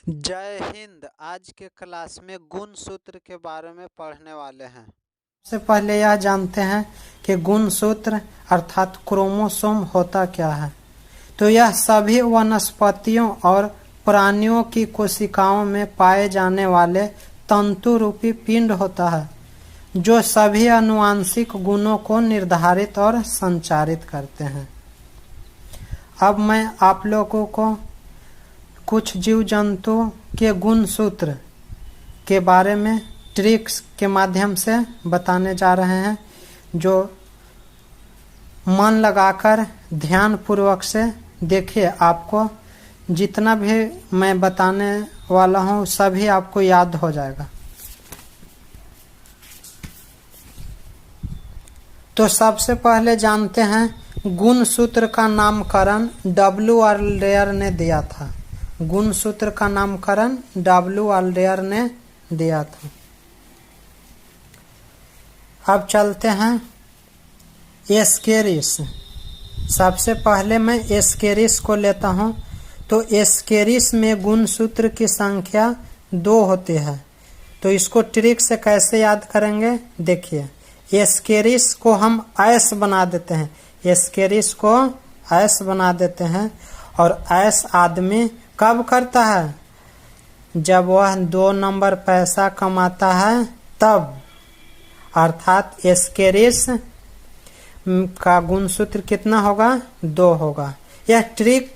जय हिंद। आज के क्लास में गुण सूत्र के बारे में पढ़ने वाले हैं। सबसे पहले यह जानते हैं कि गुण सूत्र अर्थात क्रोमोसोम होता क्या है। तो यह सभी वनस्पतियों और प्राणियों की कोशिकाओं में पाए जाने वाले तंतु रूपी पिंड होता है जो सभी आनुवांशिक गुणों को निर्धारित और संचारित करते हैं। अब मैं आप लोगों को कुछ जीव जंतुओं के गुण सूत्र के बारे में ट्रिक्स के माध्यम से बताने जा रहे हैं, जो मन लगाकर ध्यान पूर्वक से देखिए। आपको जितना भी मैं बताने वाला हूँ सभी आपको याद हो जाएगा। तो सबसे पहले जानते हैं गुण सूत्र का नामकरण W.R. ने दिया था। गुण सूत्र का नामकरण W.R. ने दिया था। अब चलते हैं एस्केरिस। सबसे पहले मैं एस्केरिस को लेता हूं। तो एस्केरिस में गुण सूत्र की संख्या 2 होती है। तो इसको ट्रिक से कैसे याद करेंगे, देखिए। एस्केरिस को हम ऐस बना देते हैं। एस्केरिस को ऐस बना देते हैं और ऐस आदमी कब करता है, जब वह 2 नंबर पैसा कमाता है तब। अर्थात एस्केरिस का गुण सूत्र कितना होगा, 2 होगा। यह ट्रिक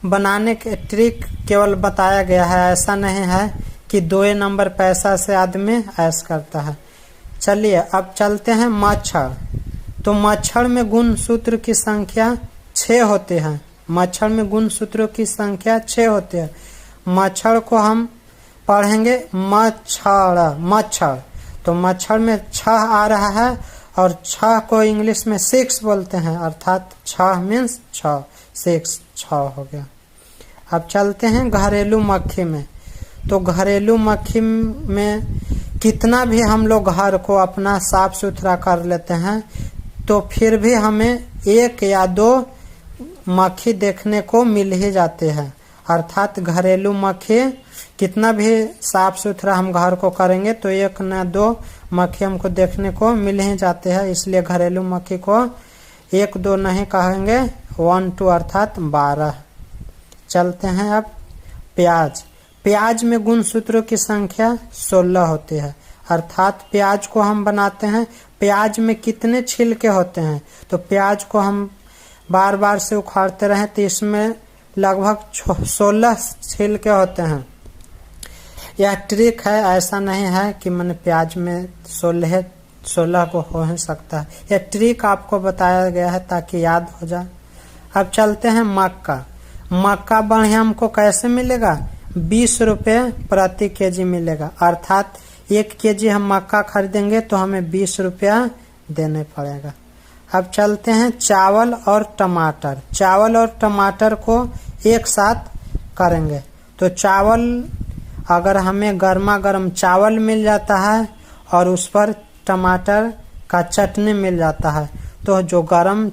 बनाने के ट्रिक केवल बताया गया है, ऐसा नहीं है कि 2 नंबर पैसा से आदमी ऐस करता है। चलिए अब चलते हैं मच्छर। तो मच्छर में गुण सूत्र की संख्या 6 होते हैं। मच्छर में गुण सूत्रों की संख्या 6 होते हैं। मच्छर को हम पढ़ेंगे मच्छर। तो मच्छर में 6 आ रहा है और 6 को इंग्लिश में 6 बोलते हैं, अर्थात 6 मीन्स 6, 6 हो गया। अब चलते हैं घरेलू मक्खी में। तो घरेलू मक्खी में कितना भी हम लोग घर को अपना साफ सुथरा कर लेते हैं तो फिर भी हमें 1 या 2 मक्खी देखने को मिल ही जाते हैं। अर्थात घरेलू मक्खी कितना भी साफ सुथरा हम घर को करेंगे तो 1 न 2 मक्खी हमको देखने को मिल ही जाते हैं। इसलिए घरेलू मक्खी को 1 2 नहीं कहेंगे, 1 2 अर्थात 12। चलते हैं अब प्याज। प्याज में गुण सूत्रों की संख्या 16 होती है। अर्थात प्याज को हम बनाते हैं। प्याज में कितने छिलके होते हैं, तो प्याज को हम बार बार से उखाड़ते रहें तो इसमें लगभग 16 छिलके होते हैं। यह ट्रिक है, ऐसा नहीं है कि मैंने प्याज में 16 को हो ही सकता है। यह ट्रिक आपको बताया गया है ताकि याद हो जाए। अब चलते हैं मक्का। मक्का बढ़िया हमको कैसे मिलेगा, 20 रुपये प्रति केजी मिलेगा। अर्थात 1 केजी हम मक्का खरीदेंगे तो हमें 20 रुपया देने पड़ेगा। अब चलते हैं चावल और टमाटर। चावल और टमाटर को एक साथ करेंगे। तो चावल, अगर हमें गर्मा गर्म चावल मिल जाता है और उस पर टमाटर का चटनी मिल जाता है तो जो गर्म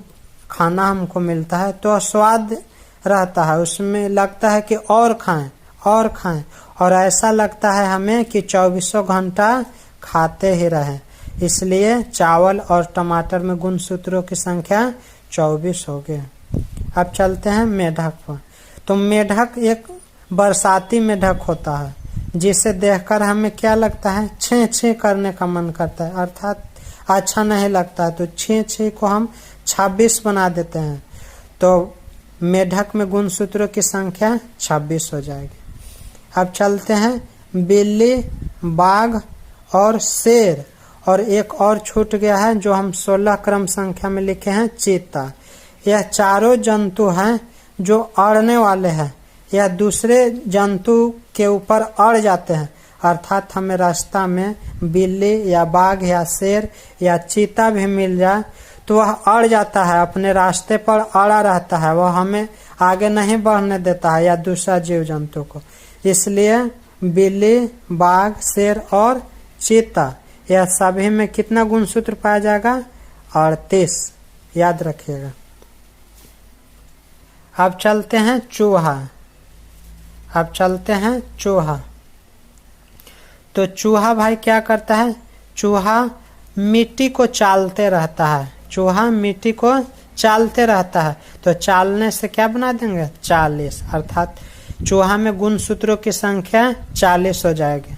खाना हमको मिलता है तो स्वाद रहता है, उसमें लगता है कि और खाएं और ऐसा लगता है हमें कि 24 घंटा खाते ही रहें। इसलिए चावल और टमाटर में गुण सूत्रों की संख्या 24 हो गए। अब चलते हैं मेढक पर। तो मेढक एक बरसाती मेढक होता है जिसे देखकर हमें क्या लगता है, छे छे करने का मन करता है, अर्थात अच्छा नहीं लगता है। तो छे छे को हम 26 बना देते हैं। तो मेढक में गुण सूत्रों की संख्या 26 हो जाएगी। अब चलते हैं बिल्ली, बाघ और शेर। और एक और छूट गया है जो हम 16 क्रम संख्या में लिखे हैं, चीता। यह चारों जंतु हैं जो अड़ने वाले हैं। यह दूसरे जंतु के ऊपर अड़ जाते हैं। अर्थात हमें रास्ता में बिल्ली या बाघ या शेर या चीता भी मिल जाए तो वह अड़ जाता है, अपने रास्ते पर अड़ा रहता है, वह हमें आगे नहीं बढ़ने देता है या दूसरा जीव जंतु को। इसलिए बिल्ली, बाघ, शेर और चीता, यह सभी में कितना गुण सूत्र पाया जाएगा, 38। याद रखिएगा। अब चलते हैं चूहा। अब चलते हैं चूहा। तो चूहा भाई क्या करता है, चूहा मिट्टी को चालते रहता है, चूहा मिट्टी को चालते रहता है। तो चालने से क्या बना देंगे 40, अर्थात चूहा में गुणसूत्रों की संख्या 40 हो जाएगी।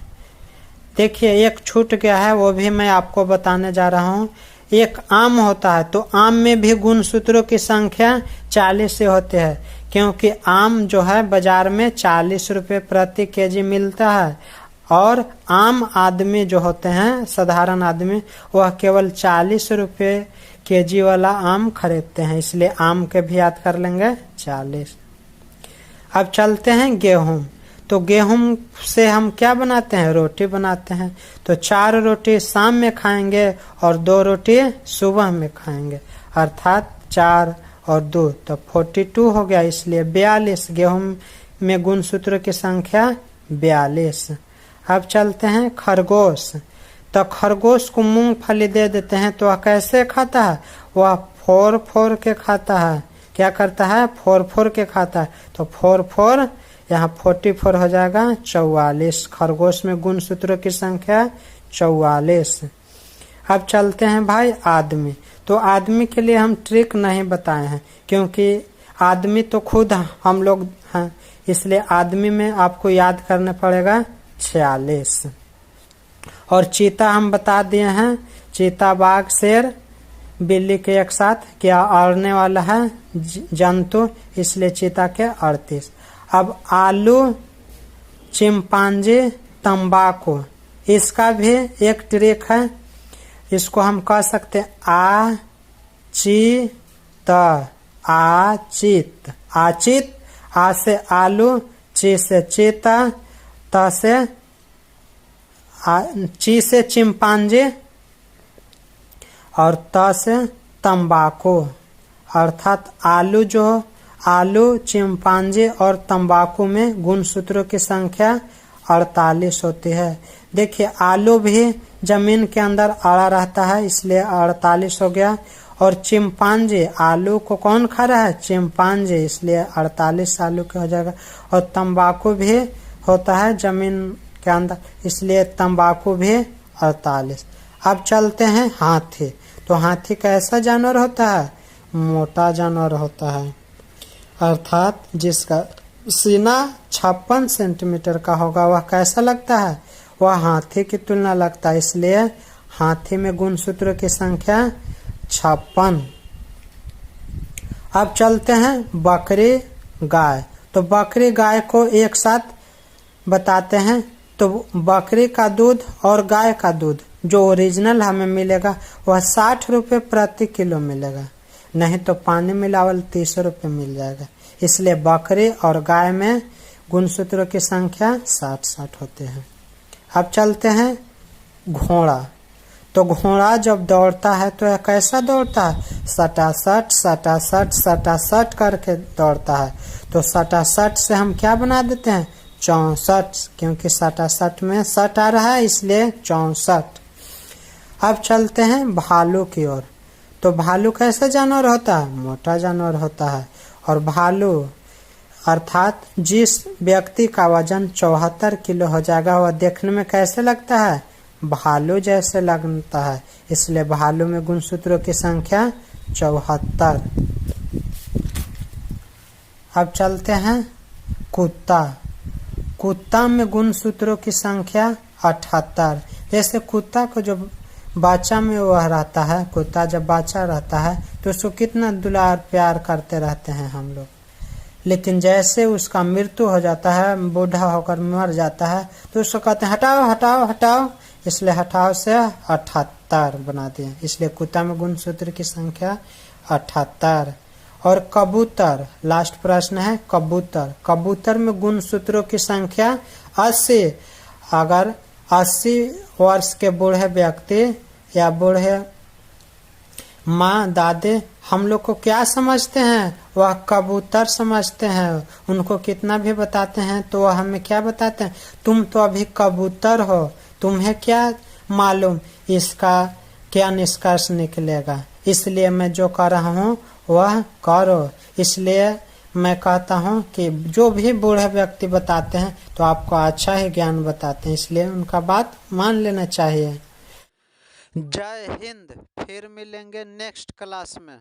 देखिए एक छूट गया है, वो भी मैं आपको बताने जा रहा हूँ। एक आम होता है, तो आम में भी गुणसूत्रों की संख्या 40 से होते हैं, क्योंकि आम जो है बाजार में 40 रुपये प्रति केजी मिलता है, और आम आदमी जो होते हैं साधारण आदमी वह केवल 40 रुपये केजी वाला आम खरीदते हैं, इसलिए आम के भी याद कर लेंगे 40। अब चलते हैं गेहूं। तो गेहूं से हम क्या बनाते हैं, रोटी बनाते हैं। तो 4 रोटी शाम में खाएंगे और 2 रोटी सुबह में खाएंगे, अर्थात 4 और 2 तो 42 हो गया, इसलिए 42। गेहूं में गुणसूत्रों की संख्या 42। अब चलते हैं खरगोश। तो खरगोश को मूंगफली दे देते हैं, तो वह कैसे खाता है, वह फोड़ फोड़ के खाता है। क्या करता है, फोड़ फोड़ के खाता है। तो फोड़ फोड़ यहाँ 44 हो जाएगा 44। खरगोश में गुणसूत्रों की संख्या 44। अब चलते हैं भाई आदमी। तो आदमी के लिए हम ट्रिक नहीं बताए हैं, क्योंकि आदमी तो खुद हम लोग हैं, इसलिए आदमी में आपको याद करना पड़ेगा 46। और चीता हम बता दिए हैं, चीता बाघ शेर बिल्ली के एक साथ क्या अड़ने वाला है जंतु, इसलिए चीता के 38। अब आलू, चिंपांजी, तंबाकू, इसका भी एक ट्रिक है। इसको हम कह सकते हैं आ ची त, आचित। आचित, आ से आलू, ची से चीता, त से ची से चिंपांजी और त से तंबाकू, अर्थात आलू, चिंपांजी और तंबाकू में गुणसूत्रों की संख्या 48 होती है। देखिए आलू भी जमीन के अंदर अड़ा रहता है, इसलिए 48 हो गया। और चिंपांजी, आलू को कौन खा रहा है, चिंपांजी, इसलिए 48 आलू का हो जाएगा। और तंबाकू भी होता है जमीन के अंदर, इसलिए तंबाकू भी 48। अब चलते हैं हाथी। तो हाथी कैसा जानवर होता है, मोटा जानवर होता है, अर्थात जिसका सीना 56 सेंटीमीटर का होगा, वह कैसा लगता है, वह हाथी की तुलना लगता है, इसलिए हाथी में गुणसूत्रों की संख्या 56। अब चलते हैं बकरी गाय। तो बकरी गाय को एक साथ बताते हैं। तो बकरी का दूध और गाय का दूध जो ओरिजिनल हमें मिलेगा वह 60 रुपये प्रति किलो मिलेगा, नहीं तो पानी मिलावल 30 रुपये मिल जाएगा। इसलिए बकरी और गाय में गुणसूत्रों की संख्या 60-60 होते हैं। अब चलते हैं घोड़ा। तो घोड़ा जब दौड़ता है तो यह कैसा दौड़ता है, सटासट सटासट सटासट करके दौड़ता है। तो सटासट से हम क्या बना देते हैं 64, क्योंकि सटासट में सट आ रहा है, इसलिए 64। अब चलते हैं भालू की ओर। तो भालू कैसा जानवर होता है, मोटा जानवर होता है। और भालू अर्थात जिस व्यक्ति का वजन 74 किलो हो जाएगा वह देखने में कैसे लगता है, भालू जैसे लगता है, इसलिए भालू में गुणसूत्रों की संख्या 74। अब चलते हैं कुत्ता। कुत्ता में गुणसूत्रों की संख्या 78। जैसे कुत्ता को जो बच्चा में वह रहता है, कुत्ता जब बच्चा रहता है तो उसको कितना दुलार प्यार करते रहते हैं हम लोग, लेकिन जैसे उसका मृत्यु हो जाता है, बूढ़ा होकर मर जाता है, तो उसको कहते हैं हटाओ हटाओ हटाओ, इसलिए हटाओ से 78 बना दिए, इसलिए कुत्ता में गुणसूत्र की संख्या 78। और कबूतर, लास्ट प्रश्न है कबूतर। कबूतर में गुणसूत्रों की संख्या 80। अगर 80 वर्ष के बूढ़े व्यक्ति या बूढ़े माँ दादी हम लोग को क्या समझते हैं, वह कबूतर समझते हैं। उनको कितना भी बताते हैं तो वह हमें क्या बताते हैं, तुम तो अभी कबूतर हो, तुम्हें क्या मालूम इसका क्या निष्कर्ष निकलेगा, इसलिए मैं जो कर रहा हूँ वह करो। इसलिए मैं कहता हूँ कि जो भी बूढ़े व्यक्ति बताते हैं तो आपको अच्छा ही ज्ञान बताते हैं, इसलिए उनका बात मान लेना चाहिए। जय हिंद। फिर मिलेंगे नेक्स्ट क्लास में।